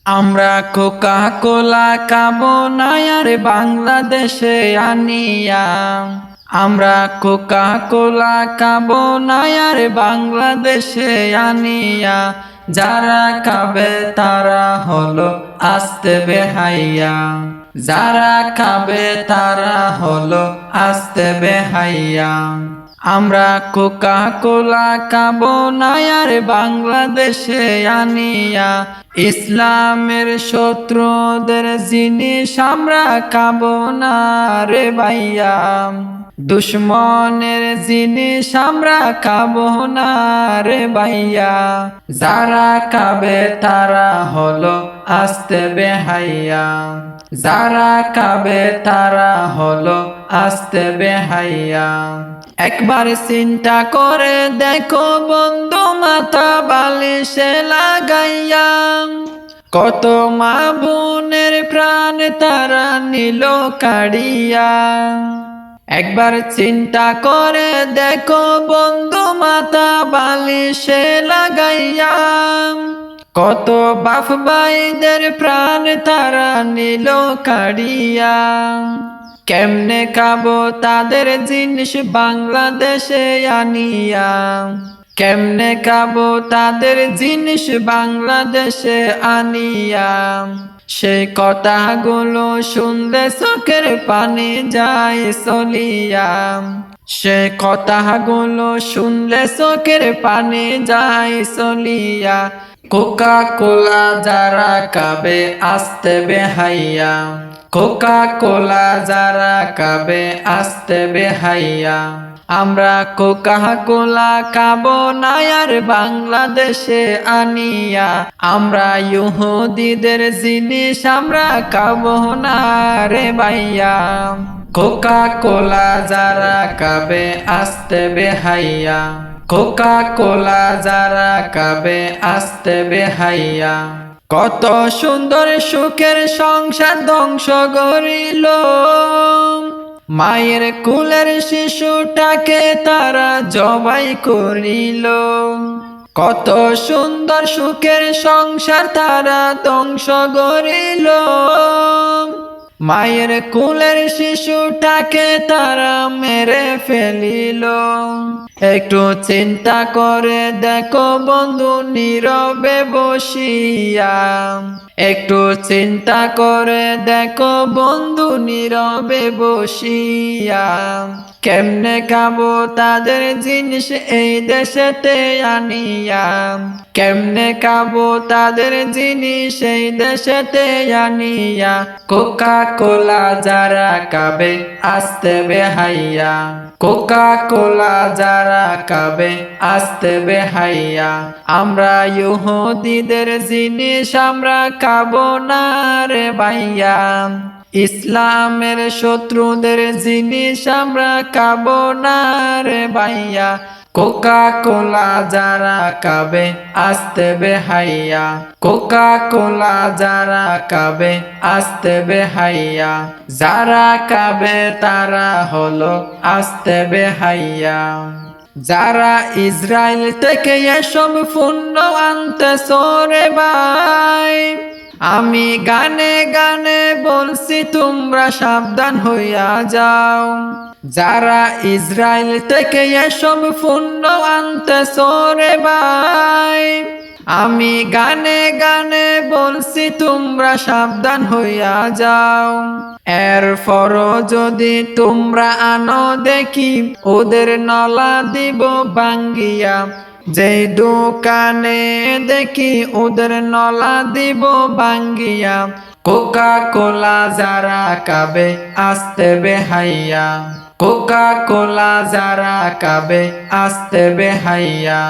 আমরা কোকা কোলা খাবো না আর বাংলাদেশে আনিয়া। আমরা কোকা কোলা খাবো না আর বাংলাদেশে আনিয়া। যারা খাবে তারা হলো আস্তে বেহাইয়া। যারা খাবে তারা হলো আস্তে বেহাইয়া। আমরা কোকা কোলা খাবো না আর বাংলাদেশে আনিয়া। ইসলামের শত্রুদের জিনিস আমরা খাবো না রে ভাইয়া। দুশ্মনের জিনিস আমরা খাবো না রে ভাইয়া। যারা খাবে তারা হলো আস্তে বেহাইয়া। যারা খাবে তারা হলো আস্তে বেহাইয়া। একবার চিন্তা করে দেখো বন্ধু, মাথা বালিশে লাগাইয়া কত মা বোনের প্রাণ তারা নিল কাড়িয়া। একবার চিন্তা করে দেখো বন্ধু, মাথা বালিশে লাগাইয়া কত বাপ ভাইদের প্রাণ তারা নিল কাড়িয়া। কেমনে খাবো তাদের জিনিস বাংলাদেশে আনিয়া। কেমনে খাবো তাদের জিনিস বাংলাদেশে আনিয়া। সেই কথাগুলো শুনলে চোখের পানি যায় চলিয়া। সে কথাগুলো শুনলে চোখের পানি যায় চলিয়া। কোকা কোলা যারা খাবে আস্তে বেহাইয়া। কোকা কোলা যারা খাবে আস্তে বেহাইয়া। আমরা কোকা কোলা খাবো না আর বাংলাদেশে আনিয়া। আমরা ইহুদিদের জিনিস আমরা খাবো না রে ভাইয়া। কোকা কোলা যারা খাবে আস্তে বেহাইয়া। কোকা কোলা যারা খাবে আস্তে বেহাইয়া। কত সুন্দর সুখের সংসার ধ্বংস করিল। মায়ের কুলের শিশুটাকে তারা জবাই করিল। কত সুন্দর সুখের সংসার তারা ধ্বংস করিল। মায়ের কুলের শিশুটাকে তারা মেরে ফেলিল। একটু চিন্তা করে দেখো বন্ধু নীরবে বসিয়া। একটু চিন্তা করে দেখো বন্ধু নীরবে বসিয়া। কেমনে খাবো তাদের জিনিস এই দেশেতে আনিয়া। কেমনে খাবো তাদের জিনিস এই দেশেতে আনিয়া। কোকা কোলা যারা খাবে আস্তে বেহাইয়া। কোকা কোলা যারা খাবে আস্তে বেহাইয়া। আমরা ইহুদিদের জিনিস আমরা খাবো না রে ভাইয়া। ইসলামের শত্রুদের জিনিস আমরা খাবো না রে ভাইয়া। কোকা কোলা যারা খাবে আস্তে বেহাইয়া। কোকা কোলা যারা খাবে আস্তে বেহাইয়া। যারা খাবে তারা হলো আস্তে বেহাইয়া। যারা ইসরায়েল থেকে এসব পণ্য আনতেছো রে ভাই, আমি গানে গানে বলছি তোমরা সাবধান হইয়া যাও। যারা ইসরায়েল থেকে এসব পণ্য আনতেছো রে ভাই, আমি গানে গানে বলছি তোমরা সাবধান হইয়া যাও। এরপরও যদি তোমরা আনো দেখি ওদের নলা দিব ভাঙ্গিয়া। যেই দোকানে দেখি ওদের নলা দিব ভাঙ্গিয়া। কোকা কোলা যারা খাবে আস্তে বেহাইয়া। কোকা কোলা যারা খাবে আস্তে বেহাইয়া।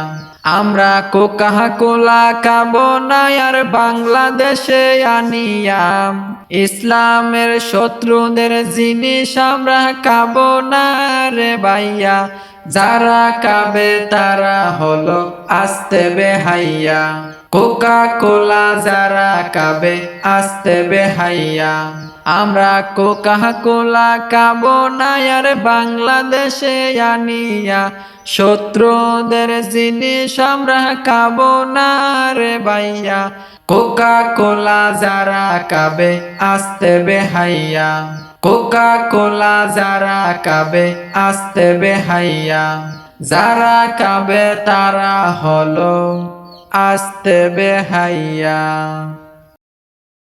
আমরা কোকা কোলা খাবো না আর বাংলাদেশে আনিয়া। ইসলামের শত্রুদের জিনিস আমরা খাবো না রে ভাইয়া। যারা খাবে তারা হলো আস্তে বেহাইয়া। কোকা কোলা যারা খাবে আস্তে বেহাইয়া। আমরা কোকা কোলা খাবো না আর বাংলাদেশে আনিয়া। শত্রুদের জিনিস আমরা খাবো না রে ভাইয়া। কোকা কোলা যারা কাবে আস্তে বেহাইয়া, কোকা কোলা যারা কাবে আস্তে বেহাইয়া, যারা কাবে তারা হলো আস্তে বেহাইয়া।